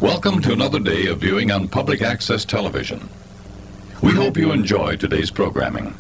Welcome to another day of viewing on public access television. We hope you enjoy today's programming.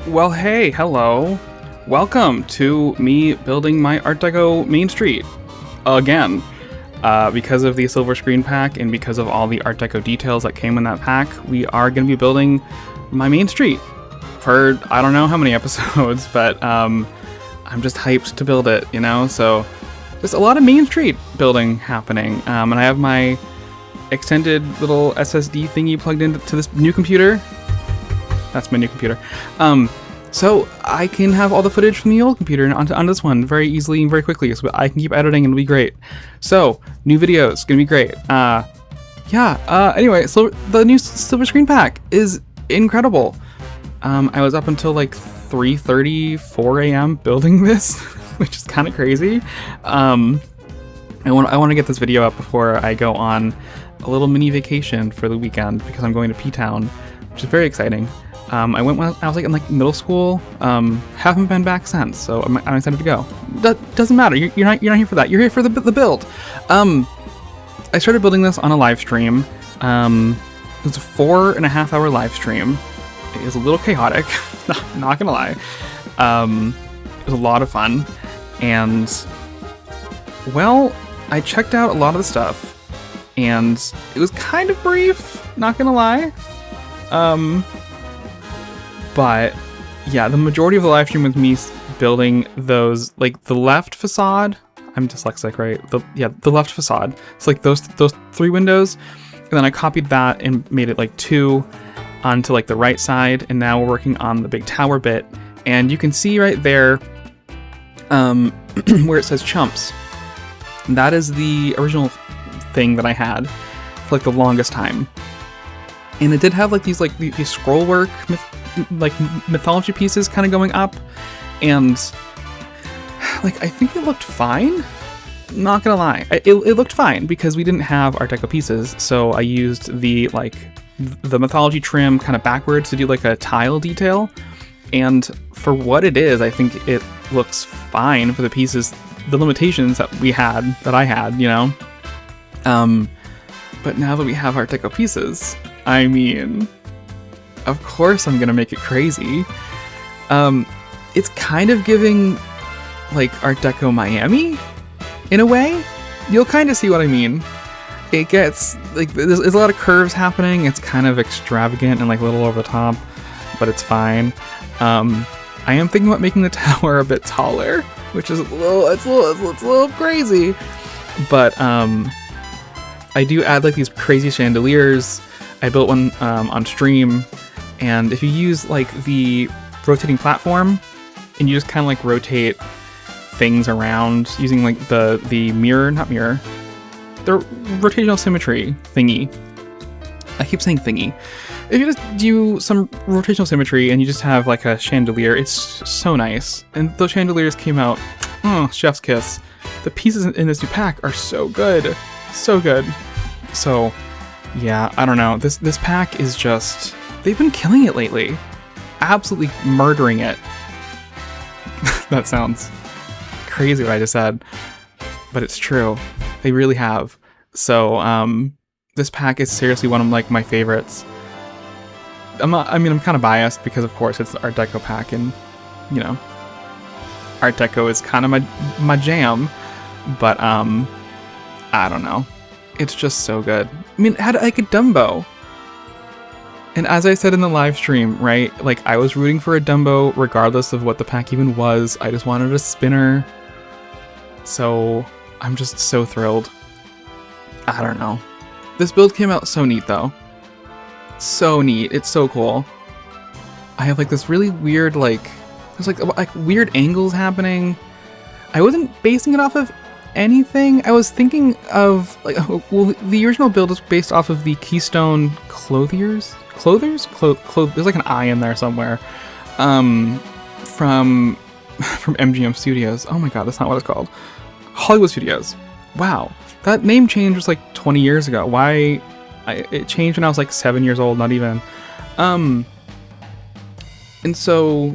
Well, hey, hello. Welcome to me building my Art Deco Main Street again. Because of the silver screen pack and because of all the Art Deco details that came in that pack, we are going to be building my Main Street for I don't know how many episodes, but I'm just hyped to build it, you know? So there's a lot of Main Street building happening. And I have my extended little SSD thingy plugged into this new computer. That's my new computer. So I can have all the footage from the old computer onto this one very easily and very quickly, so I can keep editing and it'll be great. So, new videos, gonna be great. Anyway, so the new silver screen pack is incredible. I was up until like 3:30, 4 a.m. building this, which is kind of crazy. I want to get this video up before I go on a little mini vacation for the weekend because I'm going to P-Town, which is very exciting. I went when I was like in middle school. Haven't been back since, so I'm excited to go. Doesn't matter. You're not here for that. You're here for the build. I started building this on a live stream. It was a 4.5 hour live stream. It was a little chaotic. Not gonna lie. It was a lot of fun, and well, I checked out a lot of the stuff, and it was kind of brief. Not gonna lie. But yeah, the majority of the live stream was me building those, like the left facade. I'm dyslexic, right? The left facade. It's like those 3 windows, and then I copied that and made it like 2 onto like the right side. And now we're working on the big tower bit, and you can see right there, where it says Chumps. That is the original thing that I had for like the longest time, and it did have like these scroll work mythology pieces kind of going up, and like I think it looked fine. Not gonna lie, it looked fine because we didn't have Art Deco pieces, so I used the mythology trim kind of backwards to do like a tile detail, and for what it is, I think it looks fine for the pieces, the limitations that I had, you know. But now that we have Art Deco pieces, I mean, of course I'm gonna make it crazy. It's kind of giving like Art Deco Miami in a way. You'll kind of see what I mean. It gets like there's a lot of curves happening. It's kind of extravagant and like a little over the top, but it's fine. I am thinking about making the tower a bit taller, which is it's a little crazy. But I do add like these crazy chandeliers. I built one on stream. And if you use like the rotating platform and you just kind of like rotate things around using like the rotational symmetry thingy. I keep saying thingy. If you just do some rotational symmetry and you just have like a chandelier, it's so nice. And those chandeliers came out, chef's kiss. The pieces in this new pack are so good. So good. So yeah, I don't know. This pack is just... They've been killing it lately. Absolutely murdering it. That sounds crazy what I just said, but it's true. They really have. So, this pack is seriously one of like my favorites. I'm kind of biased because of course it's the Art Deco pack, and you know, Art Deco is kind of my jam, but I don't know. It's just so good. I mean, it had like a Dumbo. And as I said in the live stream, right, like I was rooting for a Dumbo regardless of what the pack even was. I just wanted a spinner. So I'm just so thrilled. I don't know. This build came out so neat though. So neat. It's so cool. I have like this really weird there's like weird angles happening. I wasn't basing it off of anything. I was thinking of the original build is based off of the Keystone Clothiers. There's like an I in there somewhere. From MGM Studios. Oh my god, that's not what it's called. Hollywood Studios. Wow, that name change was like 20 years ago. It changed when I was like 7 years old, not even. And so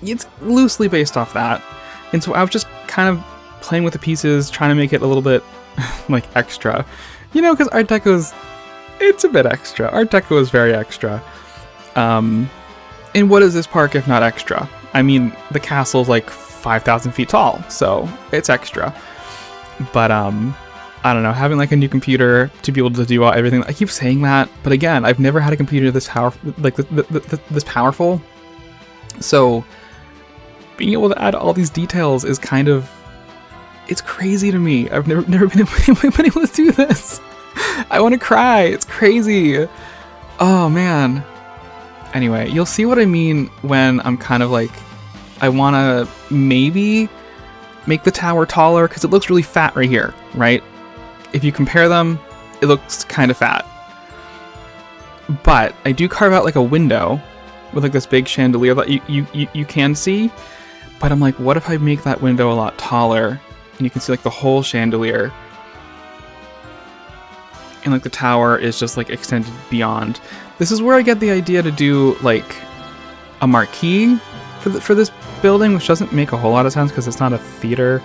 it's loosely based off that. And so I was just kind of playing with the pieces, trying to make it a little bit like extra, because Art Deco's, it's a bit extra. Art Deco is very extra. And what is this park if not extra? I mean, the castle's like 5,000 feet tall, so it's extra. But I don't know, having like a new computer to be able to do everything. I keep saying that, but again, I've never had a computer this powerful, this powerful. So being able to add all these details is kind of, it's crazy to me. I've never been able to do this. I want to cry. It's crazy. Oh man. Anyway, you'll see what I mean when I'm kind of like, I want to maybe make the tower taller because it looks really fat right here, right? If you compare them, it looks kind of fat. But I do carve out like a window with like this big chandelier that you can see. But I'm like, what if I make that window a lot taller and you can see like the whole chandelier? And like the tower is just like extended beyond. This is where I get the idea to do like a marquee for this building, which doesn't make a whole lot of sense because it's not a theater.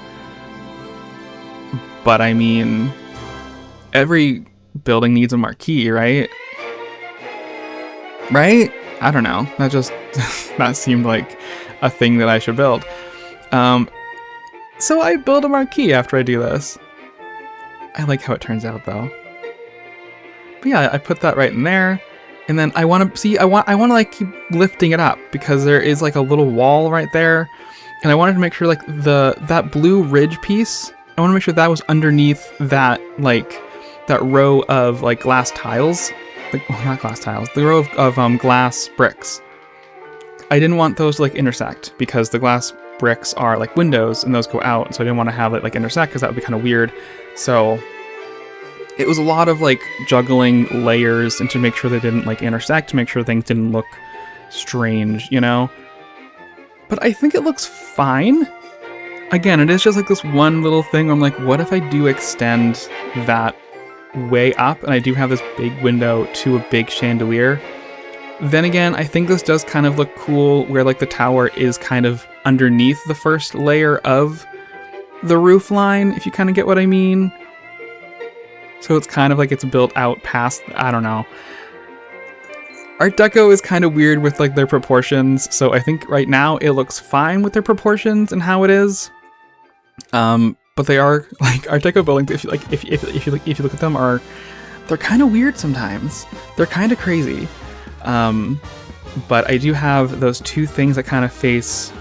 But I mean, every building needs a marquee, right? Right? I don't know. That just that seemed like a thing that I should build. So I build a marquee after I do this. I like how it turns out though. But yeah, I put that right in there. And then I want to see, I want to like keep lifting it up because there is like a little wall right there. And I wanted to make sure like that blue ridge piece, I want to make sure that was underneath that that row of like glass tiles. Not glass tiles, the row of glass bricks. I didn't want those to like intersect because the glass bricks are like windows and those go out. So I didn't want to have it like intersect because that would be kind of weird. So it was a lot of like juggling layers and to make sure they didn't like intersect, to make sure things didn't look strange, But I think it looks fine. Again, it is just like this one little thing where I'm like, what if I do extend that way up and I do have this big window to a big chandelier? Then again, I think this does kind of look cool where like the tower is kind of underneath the first layer of the roof line, if you kind of get what I mean. So it's kind of like it's built out past, I don't know. Art Deco is kind of weird with like their proportions, so I think right now it looks fine with their proportions and how it is. But they are like Art Deco buildings. If you look at them, they're kind of weird sometimes. They're kind of crazy. But I do have those two things that kind of face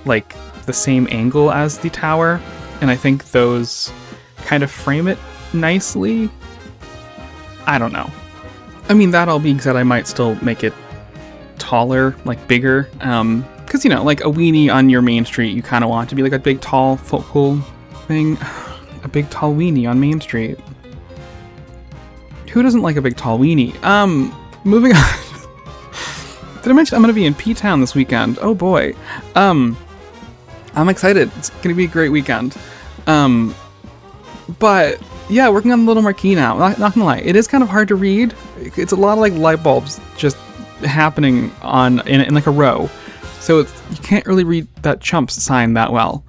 like the same angle as the tower, and I think those kind of frame it nicely. I don't know. I mean, that all being said, I might still make it taller, like bigger, because like a weenie on your Main Street, you kind of want it to be like a big tall focal thing. A big tall weenie on Main Street. Who doesn't like a big tall weenie? Moving on. Did I mention I'm gonna be in P-Town this weekend? Oh boy. I'm excited. It's gonna be a great weekend. But yeah, working on the little marquee now. Not gonna lie, it is kind of hard to read. It's a lot of like light bulbs just happening in like a row, so you can't really read that Chumps sign that well,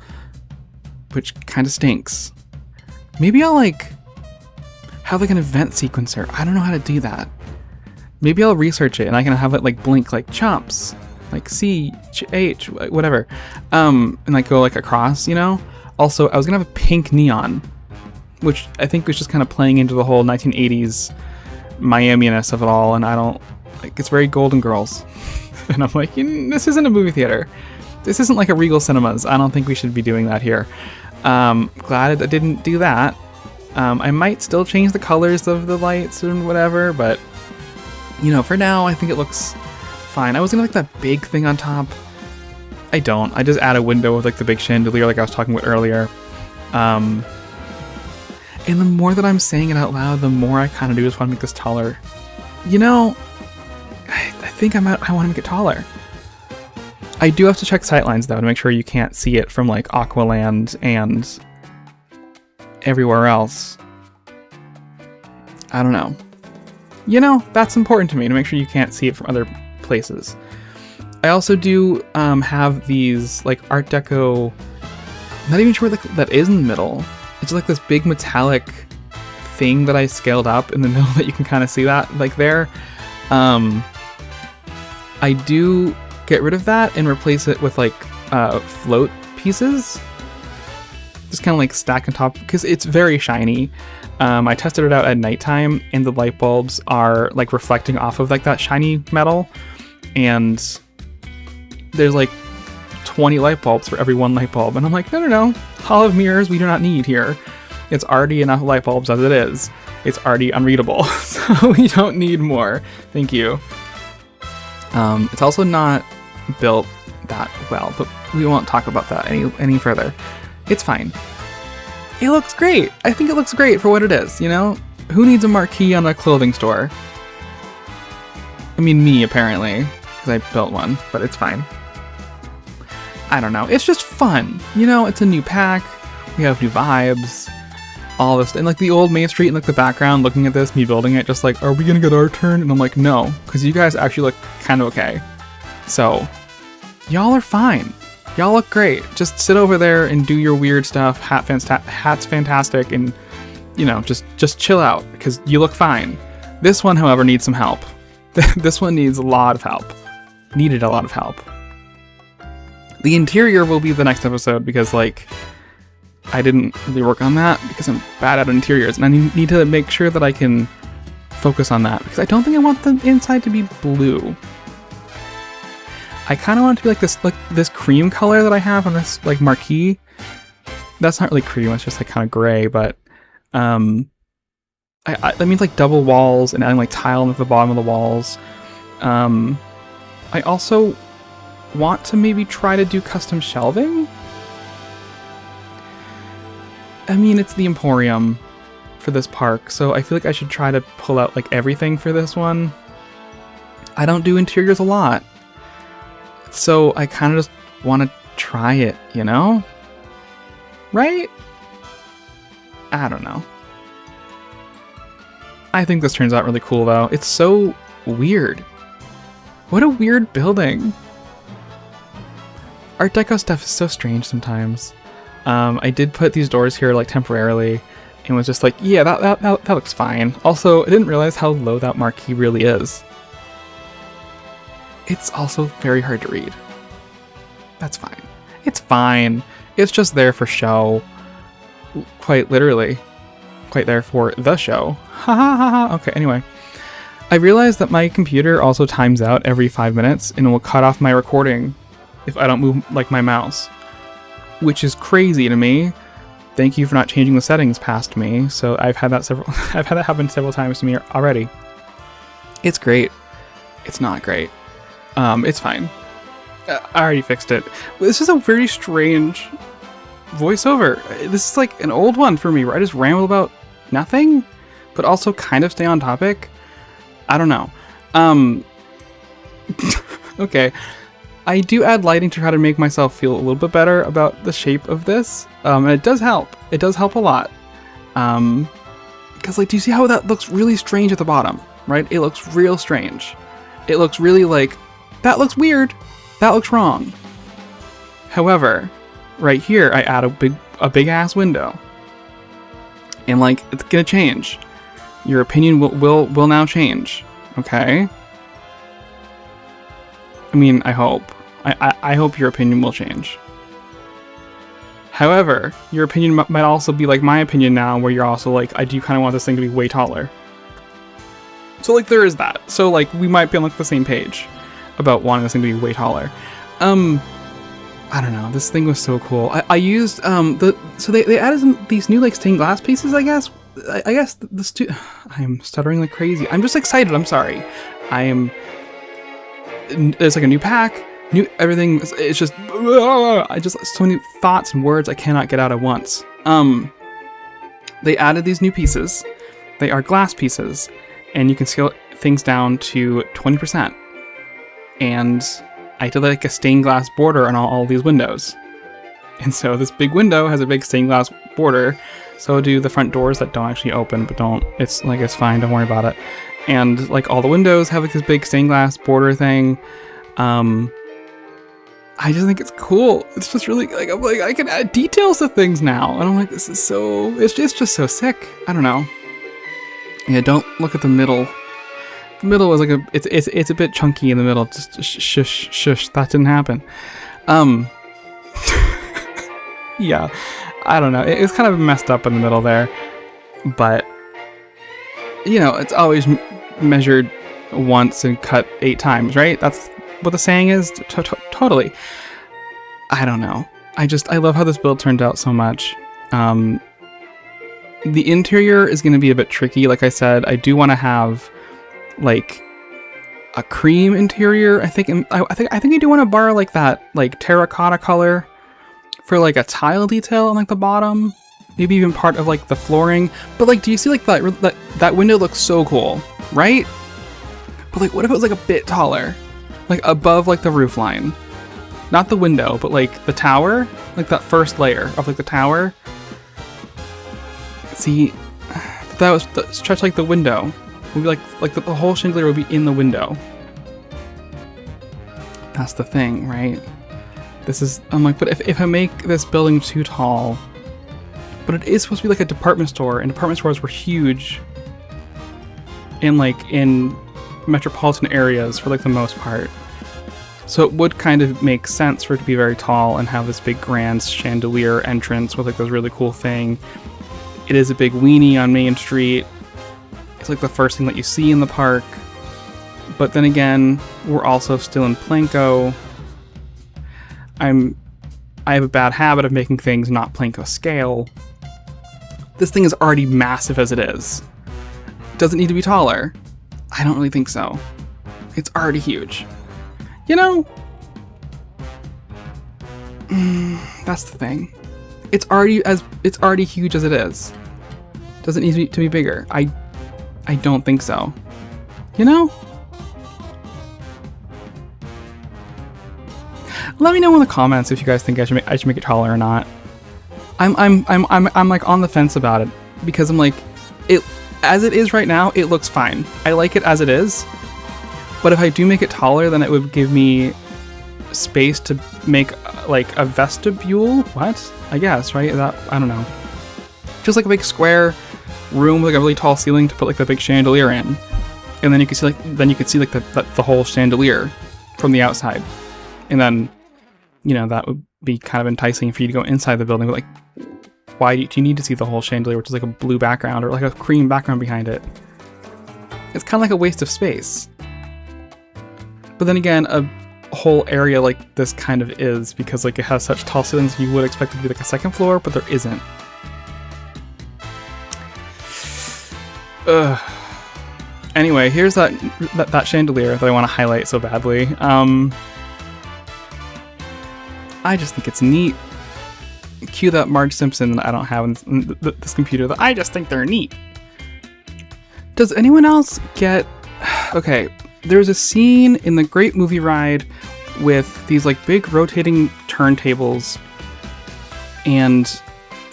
which kind of stinks. Maybe I'll like have like an event sequencer. I don't know how to do that. Maybe I'll research it and I can have it like blink like Chumps, like CH whatever, and like go like across. Also, I was gonna have a pink neon, which I think was just kind of playing into the whole 1980s Miami-ness of it all, and I don't like, it's very Golden Girls. And I'm like, this isn't a movie theater. This isn't like a Regal Cinemas. I don't think we should be doing that here. Glad I didn't do that. I might still change the colors of the lights and whatever, but you know, for now, I think it looks fine. I was gonna like that big thing on top. I don't. I just add a window with like the big chandelier like I was talking about earlier. And the more that I'm saying it out loud, the more I kind of do just want to make this taller. You know, I think I want to make it taller. I do have to check sightlines though to make sure you can't see it from like Aqualand and everywhere else. I don't know. You know, that's important to me, to make sure you can't see it from other places. I also do have these like Art Deco, I'm not even sure what that is in the middle. It's like this big metallic thing that I scaled up in the middle that you can kind of see that like there. I do get rid of that and replace it with like float pieces. Just kind of like stack on top because it's very shiny. I tested it out at nighttime and the light bulbs are like reflecting off of like that shiny metal, and there's like 20 light bulbs for every one light bulb, and I'm like, no, hall of mirrors we do not need here. It's already enough light bulbs as it is. It's already unreadable, so we don't need more. Thank you. It's also not built that well, but we won't talk about that any further. It's fine. It looks great. I think it looks great for what it is, you know? Who needs a marquee on a clothing store? I mean, me, apparently, because I built one, but it's fine. I don't know. It's just fun. You know, it's a new pack. We have new vibes. All this. And like the old Main Street in like the background, looking at this, me building it, just like, are we gonna get our turn? And I'm like, no, because you guys actually look kind of okay. So, y'all are fine. Y'all look great. Just sit over there and do your weird stuff. Hat's fantastic, and you know, just chill out because you look fine. This one, however, needs some help. This one needs a lot of help. Needed a lot of help. The interior will be the next episode because like I didn't really work on that because I'm bad at interiors, and I need to make sure that I can focus on that because I don't think I want the inside to be blue. I kind of want it to be like this cream color that I have on this like marquee. That's not really cream, it's just like kind of gray, but that means like double walls and adding like tile at the bottom of the walls. I also want to maybe try to do custom shelving. I mean, it's the Emporium for this park, so I feel like I should try to pull out like everything for this one. I don't do interiors a lot, so I kind of just want to try it, you know? Right? I don't know. I think this turns out really cool, though. It's so weird. What a weird building. Art Deco stuff is so strange sometimes. I did put these doors here like temporarily and was just like, yeah, that looks fine. Also, I didn't realize how low that marquee really is. It's also very hard to read. That's fine. It's fine. It's just there for show. Quite literally. Quite there for the show. Ha ha ha ha. Okay, anyway. I realized that my computer also times out every 5 minutes and will cut off my recording if I don't move like my mouse. Which is crazy to me. Thank you for not changing the settings past me. So I've had that happen several times to me already. It's great. It's not great. It's fine. I already fixed it. This is a very strange voiceover. This is like an old one for me, where I just ramble about nothing, but also kind of stay on topic. I don't know. Okay. I do add lighting to try to make myself feel a little bit better about the shape of this. And it does help. It does help a lot. Because like, do you see how that looks really strange at the bottom, right? It looks real strange. It looks really like, that looks weird. That looks wrong. However, right here, I add a big ass window. And like, it's gonna change. Your opinion will now change. Okay? I mean, I hope. I hope your opinion will change. However, your opinion might also be like my opinion now, where you're also like, I do kind of want this thing to be way taller. So like, there is that. So like, we might be on like the same page about wanting this thing to be way taller. I don't know. This thing was so cool. I used so they added these new like stained glass pieces, I guess, I guess I'm stuttering like crazy. I'm just excited. I'm sorry. There's like a new pack, new everything. It's just, I just, so many thoughts and words I cannot get out at once. They added these new pieces. They are glass pieces, and you can scale things down to 20%. And I did like a stained glass border on all these windows. And so this big window has a big stained glass border. So do the front doors that don't actually open, but it's fine, don't worry about it. And like all the windows have like this big stained glass border thing. I just think it's cool. It's just really like, I'm like, I can add details to things now. And I'm like, this is so, it's just so sick. I don't know. Yeah, don't look at the middle. The middle is like it's a bit chunky in the middle. Just shush, that didn't happen. Yeah, I don't know. It's kind of messed up in the middle there, but you know, it's always measured once and cut 8 times, right? That's what the saying is. Totally. I don't know. I love how this build turned out so much. The interior is going to be a bit tricky. Like I said, I do want to have like a cream interior. I think I do want to borrow like that like terracotta color for like a tile detail on like the bottom, maybe even part of like the flooring. But like, do you see like that window looks so cool, right? But like, what if it was like a bit taller, like above like the roof line, not the window, but like the tower, like that first layer of like the tower. See, that was stretch like the window. Would be like the whole chandelier would be in the window. That's the thing, right? I'm like, but if I make this building too tall, but it is supposed to be like a department store, and department stores were huge in metropolitan areas for like the most part. So it would kind of make sense for it to be very tall and have this big grand chandelier entrance with like this really cool thing. It is a big weenie on Main Street. It's like the first thing that you see in the park. But then again, we're also still in Planko. I have a bad habit of making things not Planko scale. This thing is already massive as it is. Does it need to be taller? I don't really think so. It's already huge. You know? That's the thing. It's already huge as it is. Does it need to be bigger? I don't think so. You know? Let me know in the comments if you guys think I should make it taller or not. I'm like on the fence about it because I'm like, it as it is right now, it looks fine. I like it as it is. But if I do make it taller, then it would give me space to make like a vestibule. What? I guess, right? I don't know. Just like a big square room with like a really tall ceiling to put like the big chandelier in, and then you can see like the whole chandelier from the outside, and then you know that would be kind of enticing for you to go inside the building. But like, why do you need to see the whole chandelier, which is like a blue background or like a cream background behind it? It's kind of like a waste of space. But then again, a whole area like this kind of is, because like it has such tall ceilings, you would expect it to be like a second floor, but there isn't. Anyway, here's that chandelier that I want to highlight so badly. I just think it's neat. Cue that Marge Simpson that I don't have in this computer that I just think they're neat. Does anyone else get... Okay, there's a scene in the Great Movie Ride with these like big rotating turntables, and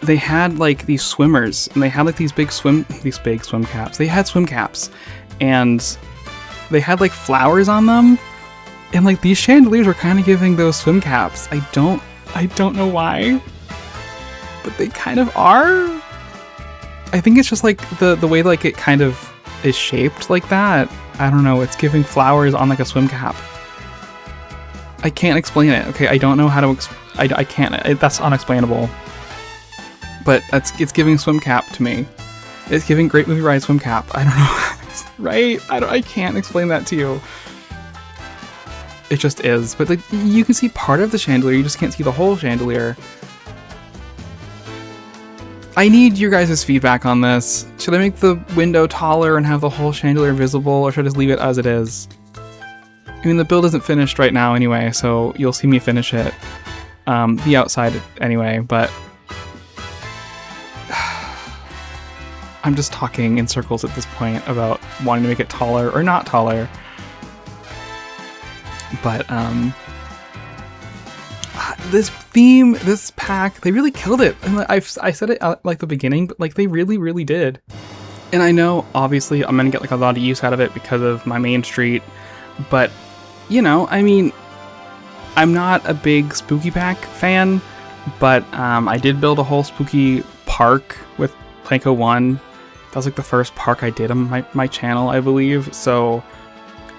they had like these swimmers, and they had like these big swim caps. They had swim caps, and they had like flowers on them, and like these chandeliers were kind of giving those swim caps. I don't know why, but they kind of are. I think it's just like the way like it kind of is shaped like that. I don't know. It's giving flowers on like a swim cap. I can't explain it. Okay, I don't know how to. I can't. That's unexplainable. But it's giving swim cap to me. It's giving Great Movie Ride swim cap. I don't know, right? I can't explain that to you. It just is. But like, you can see part of the chandelier. You just can't see the whole chandelier. I need your guys' feedback on this. Should I make the window taller and have the whole chandelier visible, or should I just leave it as it is? I mean, the build isn't finished right now anyway, so you'll see me finish it. The outside anyway, but I'm just talking in circles at this point about wanting to make it taller or not taller. But this theme, this pack, they really killed it. And I said it at like the beginning, but like they really did. And I know obviously I'm gonna get like a lot of use out of it because of my Main Street, but you know, I mean, I'm not a big spooky pack fan, but I did build a whole spooky park with Planko 1. That was like the first park I did on my channel, I believe. So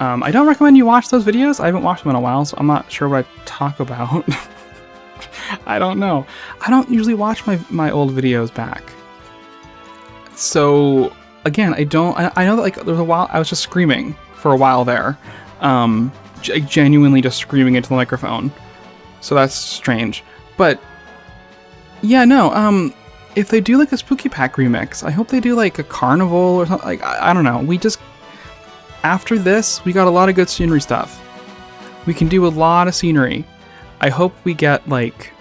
I don't recommend you watch those videos. I haven't watched them in a while, so I'm not sure what I talk about. I don't know. I don't usually watch my old videos back. So again, I know that like there was a while I was just screaming for a while there. Genuinely just screaming into the microphone. So that's strange. But yeah, no, if they do like a spooky pack remix, I hope they do like a carnival or something. Like I don't know. After this, we got a lot of good scenery stuff. We can do a lot of scenery. I hope we get like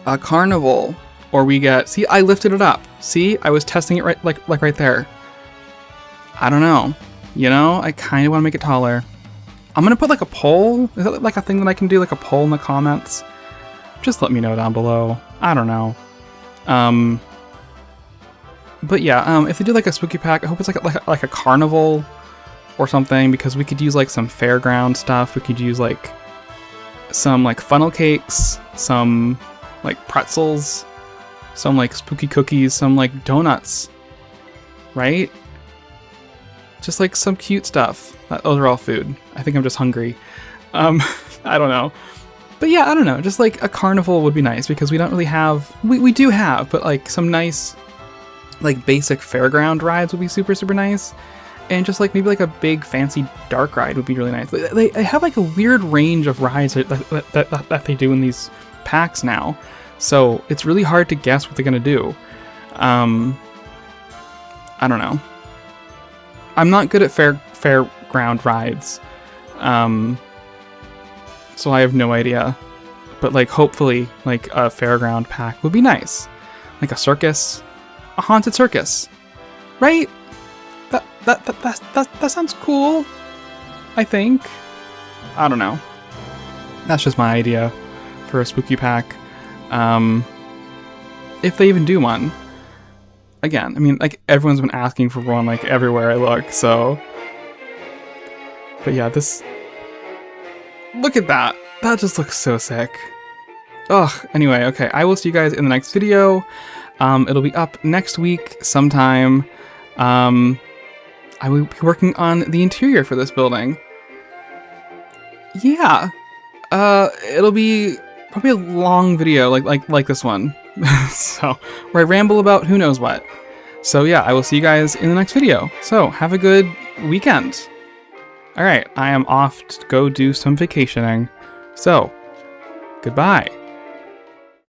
a carnival, or we get, see, I lifted it up. See, I was testing it right, like right there. I don't know. You know, I kind of want to make it taller. I'm going to put like a poll. Is that like a thing that I can do, like a poll in the comments? Just let me know down below. I don't know. But yeah, if they do like a spooky pack, I hope it's like a carnival or something, because we could use like some fairground stuff. We could use like some like funnel cakes, some like pretzels, some like spooky cookies, some like donuts, right? Just like some cute stuff. Those are all food. I think I'm just hungry. I don't know. But yeah, I don't know. Just like a carnival would be nice, because we don't really have, we do have, but like some nice like basic fairground rides would be super nice. And just like maybe like a big fancy dark ride would be really nice. They have like a weird range of rides that they do in these packs now. So it's really hard to guess what they're gonna do. I don't know. I'm not good at fairground rides. So I have no idea. But like hopefully like a fairground pack would be nice. Like a circus, a haunted circus, right? That sounds cool, I think. I don't know. That's just my idea for a spooky pack. If they even do one. Again, I mean, like, everyone's been asking for one, like, everywhere I look, so. But yeah, this. Look at that. That just looks so sick. Ugh, anyway, okay. I will see you guys in the next video. It'll be up next week sometime. I will be working on the interior for this building. Yeah. It'll be probably a long video like this one. So, where I ramble about who knows what. So yeah, I will see you guys in the next video. So, have a good weekend. Alright, I am off to go do some vacationing. So, goodbye.